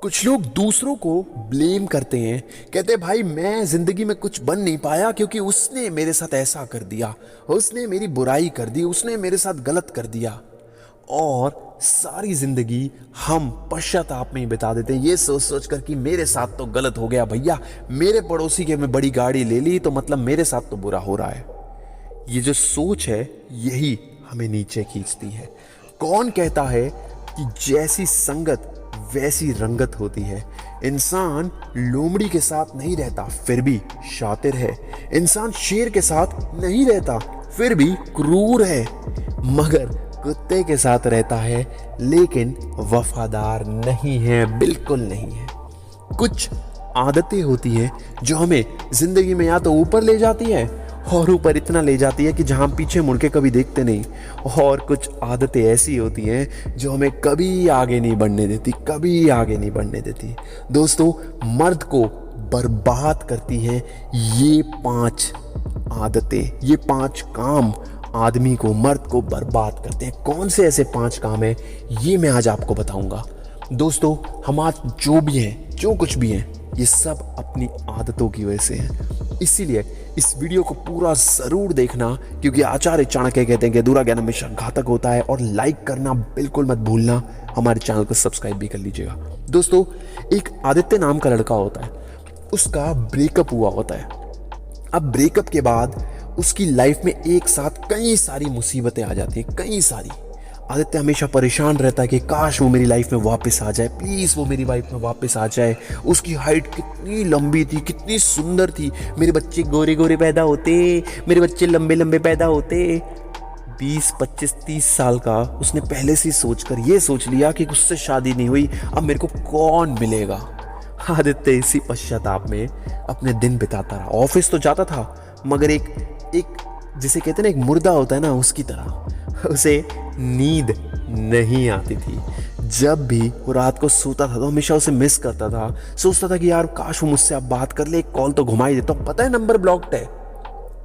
कुछ लोग दूसरों को ब्लेम करते हैं। कहते हैं भाई मैं जिंदगी में कुछ बन नहीं पाया क्योंकि उसने मेरे साथ ऐसा कर दिया, उसने मेरी बुराई कर दी, उसने मेरे साथ गलत कर दिया। और सारी जिंदगी हम पश्चाताप में ही बिता देते हैं, ये सोच सोच कर कि मेरे साथ तो गलत हो गया भैया, मेरे पड़ोसी के में बड़ी गाड़ी ले ली तो मतलब मेरे साथ तो बुरा हो रहा है। ये जो सोच है यही हमें नीचे खींचती है। कौन कहता है कि जैसी संगत वैसी रंगत होती है। इंसान लोमड़ी के साथ नहीं रहता फिर भी शातिर है। इंसान शेर के साथ नहीं रहता फिर भी क्रूर है। मगर कुत्ते के साथ रहता है लेकिन वफादार नहीं है, बिल्कुल नहीं है। कुछ आदतें होती हैं जो हमें जिंदगी में या तो ऊपर ले जाती है और ऊपर इतना ले जाती है कि जहां हम पीछे मुड़ के कभी देखते नहीं, और कुछ आदतें ऐसी होती हैं जो हमें कभी आगे नहीं बढ़ने देती, कभी आगे नहीं बढ़ने देती। दोस्तों, मर्द को बर्बाद करती हैं ये 5 आदतें, ये 5 काम आदमी को, मर्द को बर्बाद करते हैं। कौन से ऐसे 5 काम हैं ये मैं आज आपको बताऊंगा। दोस्तों, हम आज जो भी हैं, जो कुछ भी हैं, ये सब अपनी आदतों की वजह से है। इसीलिए इस वीडियो को पूरा जरूर देखना, क्योंकि आचार्य चाणक्य कहते हैं कि अधूरा ज्ञान हमेशा घातक होता है। और लाइक करना बिल्कुल मत भूलना, हमारे चैनल को सब्सक्राइब भी कर लीजिएगा। दोस्तों, एक आदित्य नाम का लड़का होता है, उसका ब्रेकअप हुआ होता है। अब ब्रेकअप के बाद उसकी लाइफ में एक साथ कई सारी मुसीबतें आ जाती हैं, कई सारी। आदित्य हमेशा परेशान रहता है कि काश वो मेरी लाइफ में वापस आ जाए, प्लीज़ वो मेरी लाइफ में वापस आ जाए। उसकी हाइट कितनी लंबी थी, कितनी सुंदर थी। मेरे बच्चे गोरे गोरे पैदा होते, मेरे बच्चे लंबे लंबे पैदा होते। 20, 25, 30 साल का उसने पहले से सोचकर ये सोच लिया कि उससे शादी नहीं हुई, अब मेरे को कौन मिलेगा। आदित्य इसी पश्चाताप में अपने दिन बिताता रहा। ऑफिस तो जाता था मगर एक जिसे कहते हैं ना, एक मुर्दा होता है ना, उसकी तरह उसे नींद नहीं आती थी। जब भी वो रात को सोता था तो हमेशा उसे मिस करता था। सोचता था कि यार काश वो मुझसे अब बात कर ले, एक कॉल तो घुमा ही देता हूँ। पता है नंबर ब्लॉक्ड है,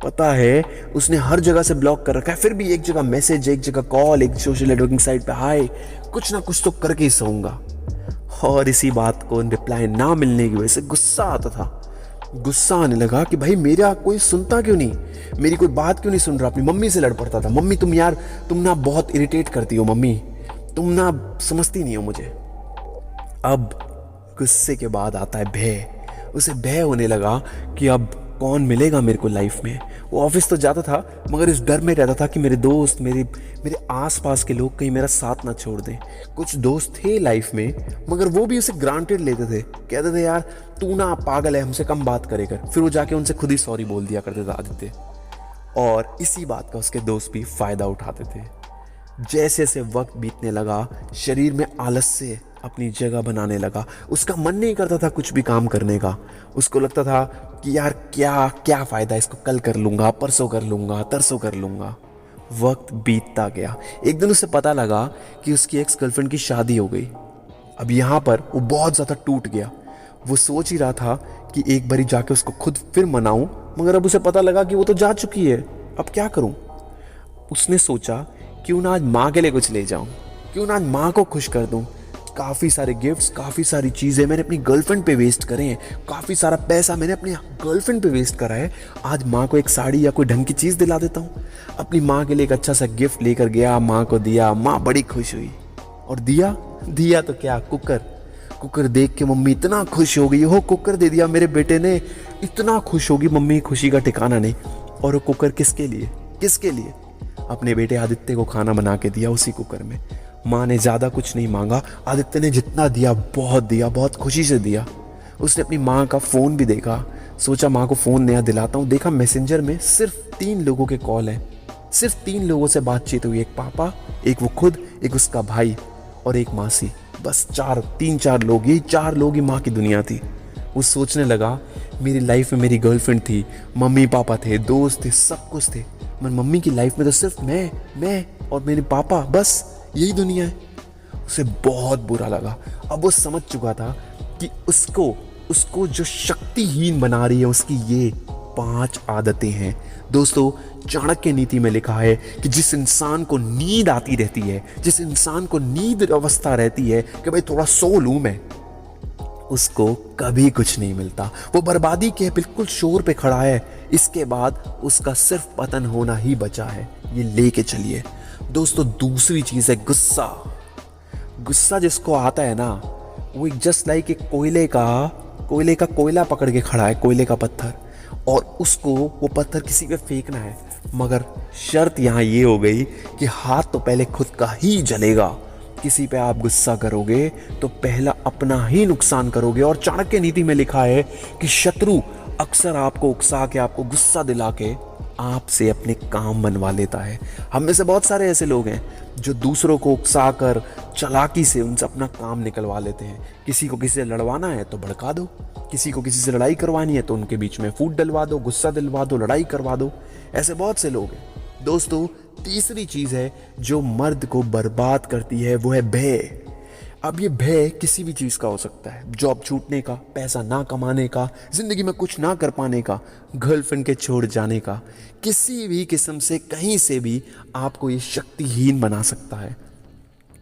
पता है उसने हर जगह से ब्लॉक कर रखा है, फिर भी एक जगह मैसेज, एक जगह कॉल, एक सोशल नेटवर्किंग साइट पे हाय, कुछ ना कुछ तो करके ही सोऊंगा। और इसी बात को रिप्लाई ना मिलने की वजह से गुस्सा आता था। गुस्सा आने लगा कि भाई मेरा कोई सुनता क्यों नहीं, मेरी कोई बात क्यों नहीं सुन रहा। अपनी मम्मी से लड़ पड़ता था, मम्मी तुम ना बहुत इरिटेट करती हो, मम्मी तुम ना समझती नहीं हो मुझे। अब गुस्से के बाद आता है भय। उसे भय होने लगा कि अब कौन मिलेगा मेरे को लाइफ में। वो ऑफिस तो जाता था मगर इस डर में रहता था कि मेरे दोस्त, मेरे आसपास के लोग कहीं मेरा साथ ना छोड़ दें। कुछ दोस्त थे लाइफ में मगर वो भी उसे ग्रांटेड लेते थे, कहते थे यार तू ना पागल है, हमसे कम बात करे कर। फिर वो जाके उनसे खुद ही सॉरी बोल दिया करते थे आदित्य। और इसी बात का उसके दोस्त भी फायदा उठाते थे। जैसे जैसे वक्त बीतने लगा, शरीर में आलस्य अपनी जगह बनाने लगा। उसका मन नहीं करता था कुछ भी काम करने का। उसको लगता था कि यार क्या क्या फायदा, इसको कल कर लूंगा, परसों कर लूंगा, तरसों कर लूंगा। वक्त बीतता गया। एक दिन उसे पता लगा कि उसकी एक्स गर्लफ्रेंड की शादी हो गई। अब यहाँ पर वो बहुत ज़्यादा टूट गया। वो सोच ही रहा था कि एक बारी जाके उसको खुद फिर मनाऊं, मगर अब उसे पता लगा कि वो तो जा चुकी है, अब क्या करूं। उसने सोचा क्यों ना आज माँ के लिए कुछ ले जाऊं, क्यों ना आज माँ को खुश कर दूं। काफ़ी सारे गिफ्ट्स, काफ़ी सारी चीज़ें मैंने अपनी गर्लफ्रेंड पे वेस्ट करे हैं, काफ़ी सारा पैसा मैंने अपनी गर्लफ्रेंड पे वेस्ट करा है। आज माँ को एक साड़ी या कोई ढंग की चीज़ दिला देता हूँ। अपनी माँ के लिए एक अच्छा सा गिफ्ट लेकर गया, माँ को दिया, माँ बड़ी खुश हुई। और दिया तो क्या, कुकर देख के मम्मी इतना खुश हो गई, हो कुकर दे दिया मेरे बेटे ने, इतना खुश होगी मम्मी, खुशी का ठिकाना नहीं। और वो कुकर किसके लिए? अपने बेटे आदित्य को खाना बना के दिया उसी कुकर में। माँ ने ज़्यादा कुछ नहीं मांगा, आदित्य ने जितना दिया, बहुत खुशी से दिया। उसने अपनी माँ का फ़ोन भी देखा, सोचा माँ को फ़ोन नया दिलाता हूँ। देखा मैसेंजर में सिर्फ 3 लोगों के कॉल हैं, सिर्फ 3 लोगों से बातचीत हुई। एक पापा, एक वो खुद, एक उसका भाई और एक मासी। बस 3-4 लोग, यही 4 लोग ही माँ की दुनिया थी। वो सोचने लगा मेरी लाइफ में मेरी गर्लफ्रेंड थी, मम्मी पापा थे, दोस्त थे, सब कुछ थे, मगर मम्मी की लाइफ में तो सिर्फ मैं और मेरे पापा, बस यही दुनिया है। उसे बहुत बुरा लगा। अब वो समझ चुका था कि उसको जो शक्तिहीन बना रही है उसकी ये 5 आदतें हैं। दोस्तों, चाणक्य नीति में लिखा है कि जिस इंसान को नींद आती रहती है, जिस इंसान को नींद अवस्था रहती है कि भाई थोड़ा सो लूं मैं, उसको कभी कुछ नहीं मिलता। वो बर्बादी के बिल्कुल शोर पे खड़ा है। इसके बाद उसका सिर्फ पतन होना ही बचा है। ये लेके चलिए दोस्तों। दूसरी चीज है गुस्सा। गुस्सा जिसको आता है ना, वो एक जस्ट लाइक एक कोयला पकड़ के खड़ा है, कोयले का पत्थर, और उसको वो पत्थर किसी पे फेंकना है। मगर शर्त यहाँ ये हो गई कि हाथ तो पहले खुद का ही जलेगा। किसी पे आप गुस्सा करोगे तो पहला अपना ही नुकसान करोगे। और चाणक्य नीति में लिखा है कि शत्रु अक्सर आपको उकसा के, आपको गुस्सा दिला के आपसे अपने काम बनवा लेता है। हम में से बहुत सारे ऐसे लोग हैं जो दूसरों को उकसा कर, चालाकी से उनसे अपना काम निकलवा लेते हैं। किसी को किसी से लड़वाना है तो भड़का दो, किसी को किसी से लड़ाई करवानी है तो उनके बीच में फूट डलवा दो, गुस्सा दिलवा दो, लड़ाई करवा दो। ऐसे बहुत से लोग हैं दोस्तों। तीसरी चीज है जो मर्द को बर्बाद करती है, वो है भय। अब ये भय किसी भी चीज का हो सकता है। जॉब छूटने का, पैसा ना कमाने का, जिंदगी में कुछ ना कर पाने का, गर्लफ्रेंड के छोड़ जाने का। किसी भी किस्म से, कहीं से भी आपको ये शक्तिहीन बना सकता है।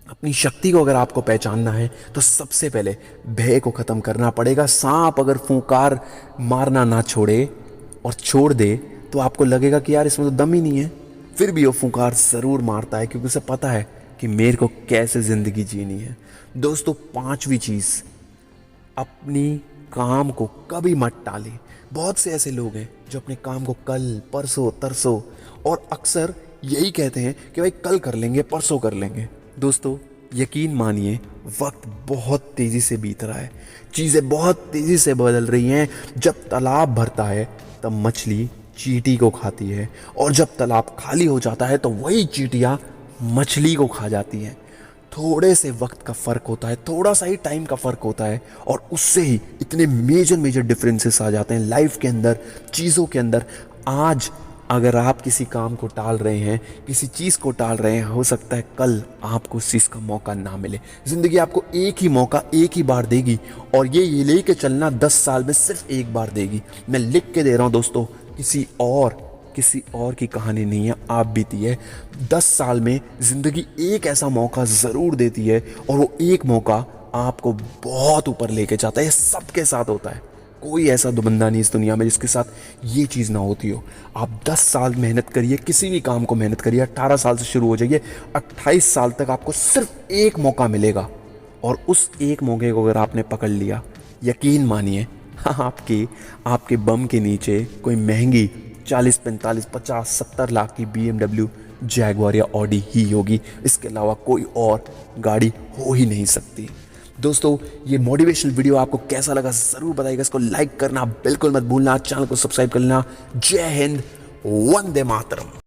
अपनी शक्ति को अगर आपको पहचानना है तो सबसे पहले भय को खत्म करना पड़ेगा। सांप अगर फूंकार मारना ना छोड़े और छोड़ दे तो आपको लगेगा कि यार इसमें तो दम ही नहीं है, फिर भी वो फूंकार जरूर मारता है, क्योंकि उसे पता है कि मेरे को कैसे जिंदगी जीनी है। दोस्तों, पांचवी चीज, अपनी काम को कभी मत टालें। बहुत से ऐसे लोग हैं जो अपने काम को कल, परसों, तरसों और अक्सर यही कहते हैं कि भाई कल कर लेंगे, परसों कर लेंगे। दोस्तों, यकीन मानिए वक्त बहुत तेजी से बीत रहा है, चीजें बहुत तेजी से बदल रही हैं। जब तालाब भरता है तब मछली चींटी को खाती है, और जब तालाब खाली हो जाता है तो वही चींटियां मछली को खा जाती हैं। थोड़े से वक्त का फ़र्क होता है, थोड़ा सा ही टाइम का फ़र्क होता है, और उससे ही इतने मेजर डिफरेंसेस आ जाते हैं लाइफ के अंदर, चीज़ों के अंदर। आज अगर आप किसी काम को टाल रहे हैं, किसी चीज़ को टाल रहे हैं, हो सकता है कल आपको उस चीज़ का मौका ना मिले। ज़िंदगी आपको एक ही मौका एक ही बार देगी, और ये लेके चलना 10 साल में सिर्फ एक बार देगी। मैं लिख के दे रहा हूँ दोस्तों, किसी और की कहानी नहीं है, आप बीती है। 10 साल में जिंदगी एक ऐसा मौका जरूर देती है, और वो एक मौका आपको बहुत ऊपर लेके जाता है। ये सबके साथ होता है, कोई ऐसा बंदा नहीं इस दुनिया में जिसके साथ ये चीज़ ना होती हो। आप 10 साल मेहनत करिए, किसी भी काम को मेहनत करिए। 18 साल से शुरू हो जाइए, 28 साल तक आपको सिर्फ एक मौका मिलेगा, और उस एक मौके को अगर आपने पकड़ लिया, यकीन मानिए आपके बम के नीचे कोई महंगी 40, 45, 50, 70 लाख की BMW, जैगवार या ऑडी ही होगी। इसके अलावा कोई और गाड़ी हो ही नहीं सकती। दोस्तों, ये मोटिवेशनल वीडियो आपको कैसा लगा ज़रूर बताइएगा। इसको लाइक करना बिल्कुल मत भूलना, चैनल को सब्सक्राइब कर लेना। जय हिंद, वंदे मातरम।